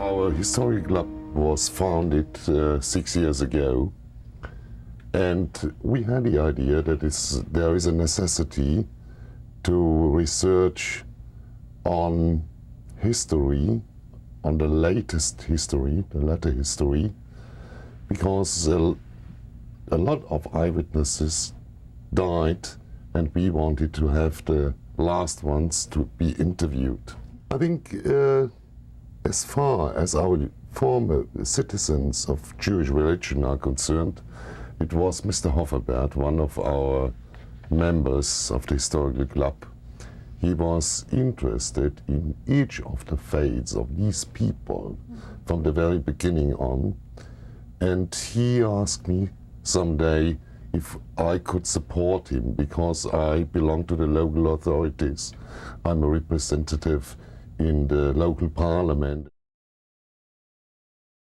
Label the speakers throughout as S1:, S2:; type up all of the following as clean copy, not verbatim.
S1: Our historic club was founded 6 years ago, and we had the idea that there is a necessity to research on history, on the latest history, the latter history, because a lot of eyewitnesses died and we wanted to have the last ones to be interviewed. I think as far as our former citizens of Jewish religion are concerned, it was Mr. Hofferbert, one of our members of the historical club. He was interested in each of the fates of these people from the very beginning on, and he asked me someday if I could support him because I belong to the local authorities. I'm a representative in the local parliament.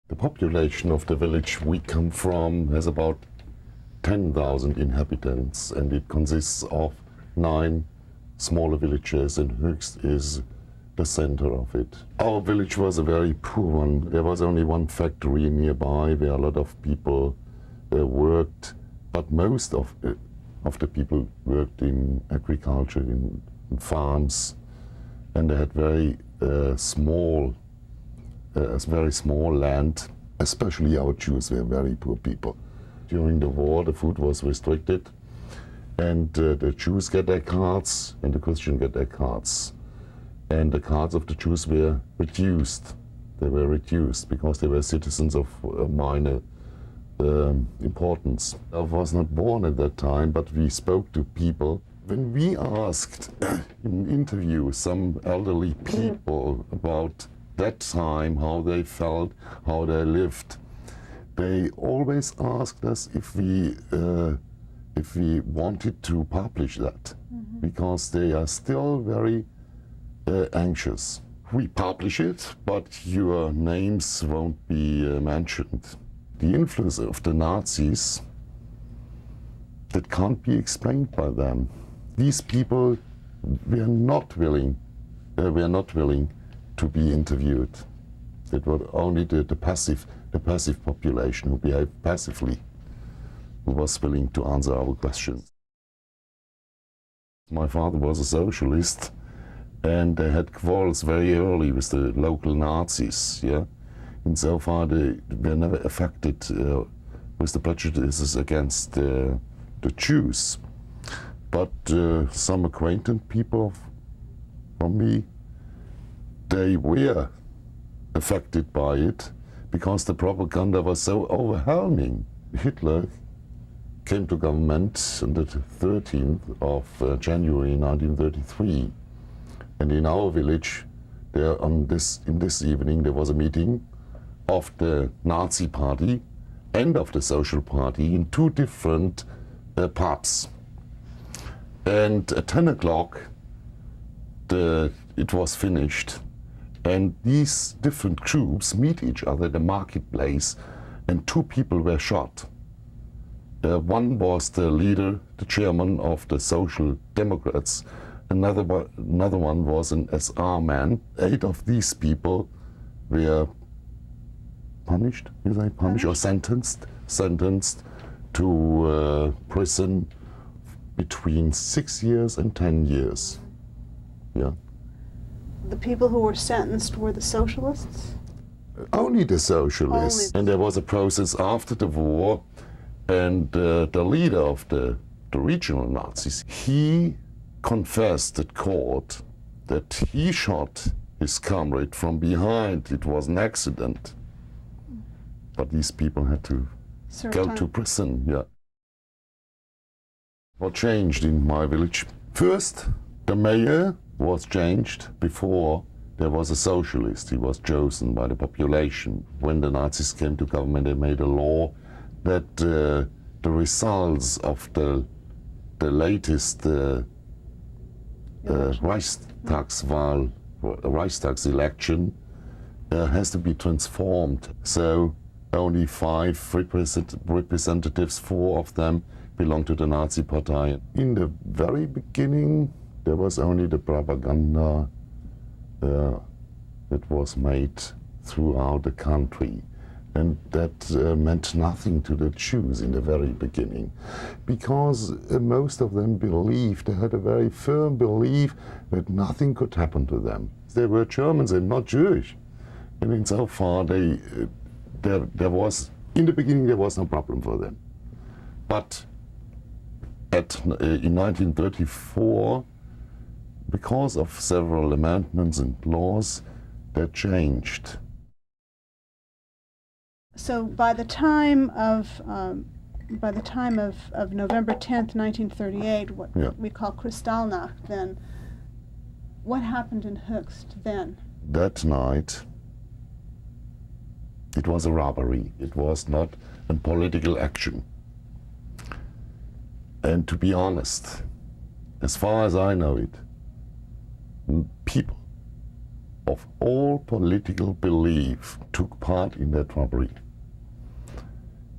S1: The population of the village we come from has about 10,000 inhabitants, and it consists of 9 smaller villages, and Höchst is the center of it. Our village was a very poor one. There was only one factory nearby where a lot of people worked, but most of the people worked in agriculture, in farms, and they had very small land. Especially our Jews were very poor people. During the war, the food was restricted, and the Jews get their cards and the Christians get their cards. And the cards of the Jews were reduced. They were reduced because they were citizens of minor importance. I was not born at that time, but we spoke to people. When we asked in interviews some elderly people about that time, how they felt, how they lived, they always asked us if we wanted to publish that, because they are still very anxious. We publish it, but your names won't be mentioned. The influence of the Nazis, that can't be explained by them. These people were not willing to be interviewed. It was only the passive population who behaved passively, who was willing to answer our questions. My father was a socialist, and they had quarrels very early with the local Nazis. Yeah, insofar they were never affected with the prejudices against the Jews. But some acquainted people from me, they were affected by it because the propaganda was so overwhelming. Hitler came to government on the 13th of January 1933, and in our village, in this evening, there was a meeting of the Nazi Party and of the Social Party in 2 different pubs. And at 10 o'clock, it was finished. And these different groups meet each other in the marketplace, and 2 people were shot. One was the leader, the chairman of the Social Democrats. Another one was an SR man. 8 of these people were punished, or sentenced to prison between 6 years and 10 years. Yeah.
S2: The people who were sentenced were the socialists?
S1: Only the socialists. And there was a process after the war, and the leader of the regional Nazis, he confessed at court that he shot his comrade from behind. It was an accident. But these people had to go to prison. Yeah. What changed in my village? First, the mayor was changed. Before, there was a socialist. He was chosen by the population. When the Nazis came to government, they made a law that the results of the latest Reichstags election has to be transformed. So only 5 representatives, 4 of them belong to the Nazi Party. In the very beginning, there was only the propaganda that was made throughout the country. And that meant nothing to the Jews in the very beginning, because most of them believed, they had a very firm belief that nothing could happen to them. They were Germans and not Jewish. And insofar, there was, in the beginning, there was no problem for them. But in 1934, because of several amendments and laws, that changed.
S2: So by the time of November 10th, 1938, what we call Kristallnacht, then what happened in Höchst then?
S1: That night, it was a robbery. It was not a political action. And to be honest, as far as I know it, people of all political belief took part in that robbery.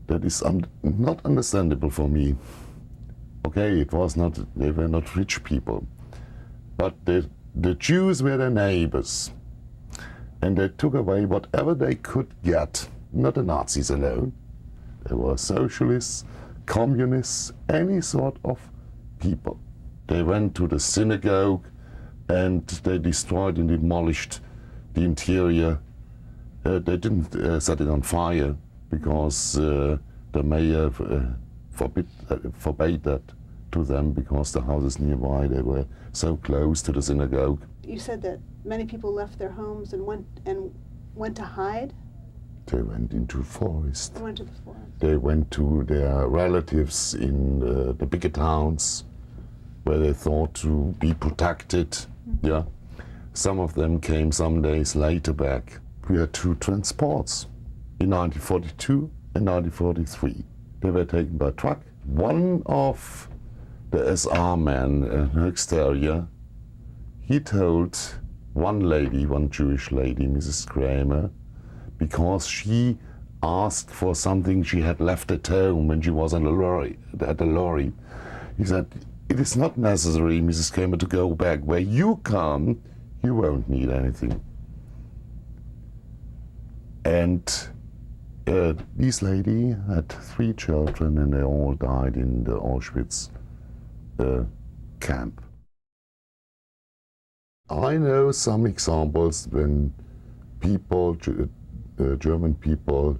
S1: That is not understandable for me. Okay, it was not, they were not rich people, but the Jews were their neighbors, and they took away whatever they could get, not the Nazis alone. There were socialists, communists, any sort of people. They went to the synagogue and they destroyed and demolished the interior. They didn't set it on fire because the mayor forbade that to them, because the houses nearby, they were so close to the synagogue.
S2: You said that many people left their homes and went to hide?
S1: They went into forest.
S2: They went to the forest.
S1: They went to their relatives in the bigger towns where they thought to be protected. Mm-hmm. Yeah. Some of them came some days later back. We had 2 transports in 1942 and 1943. They were taken by truck. One of the SR men in Höchst area, he told one lady, one Jewish lady, Mrs. Kramer, because she asked for something she had left at home when she was on the lorry, at the lorry. He said, "It is not necessary, Mrs. Kramer, to go back. Where you come, you won't need anything." And this lady had 3 children, and they all died in the Auschwitz camp. I know some examples when people, German people,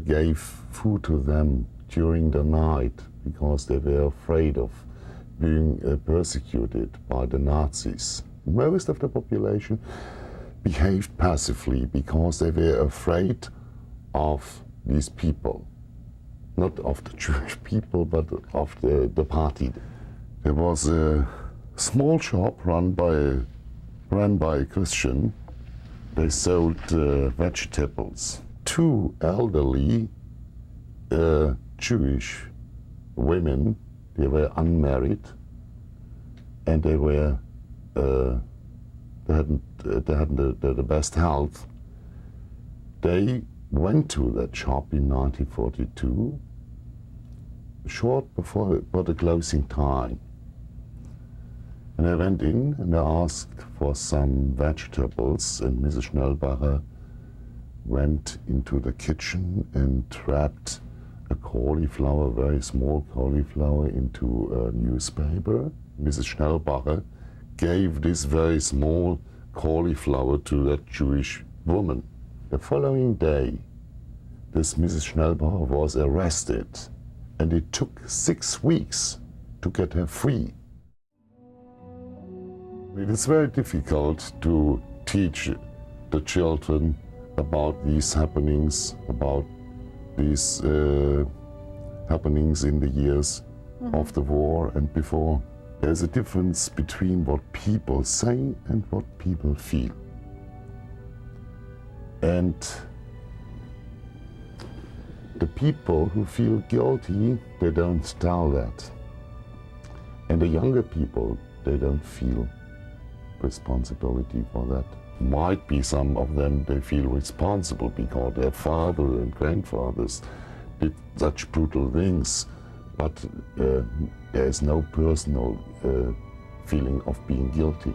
S1: gave food to them during the night because they were afraid of being persecuted by the Nazis. Most of the population behaved passively because they were afraid of these people, not of the Jewish people, but of the party. There was a small shop run by a Christian. They sold vegetables. 2 elderly Jewish women, they were unmarried, and they were they hadn't the best health. They went to that shop in 1942, short before the closing time. And I went in and I asked for some vegetables, and Mrs. Schnellbacher went into the kitchen and wrapped a cauliflower, very small cauliflower, into a newspaper. Mrs. Schnellbacher gave this very small cauliflower to that Jewish woman. The following day, this Mrs. Schnellbacher was arrested, and it took 6 weeks to get her free. It is very difficult to teach the children about these happenings, about these happenings in the years of the war and before. There's a difference between what people say and what people feel. And the people who feel guilty, they don't tell that. And the younger people, they don't feel responsibility for that. Might be some of them, they feel responsible because their father and grandfathers did such brutal things, but there is no personal feeling of being guilty.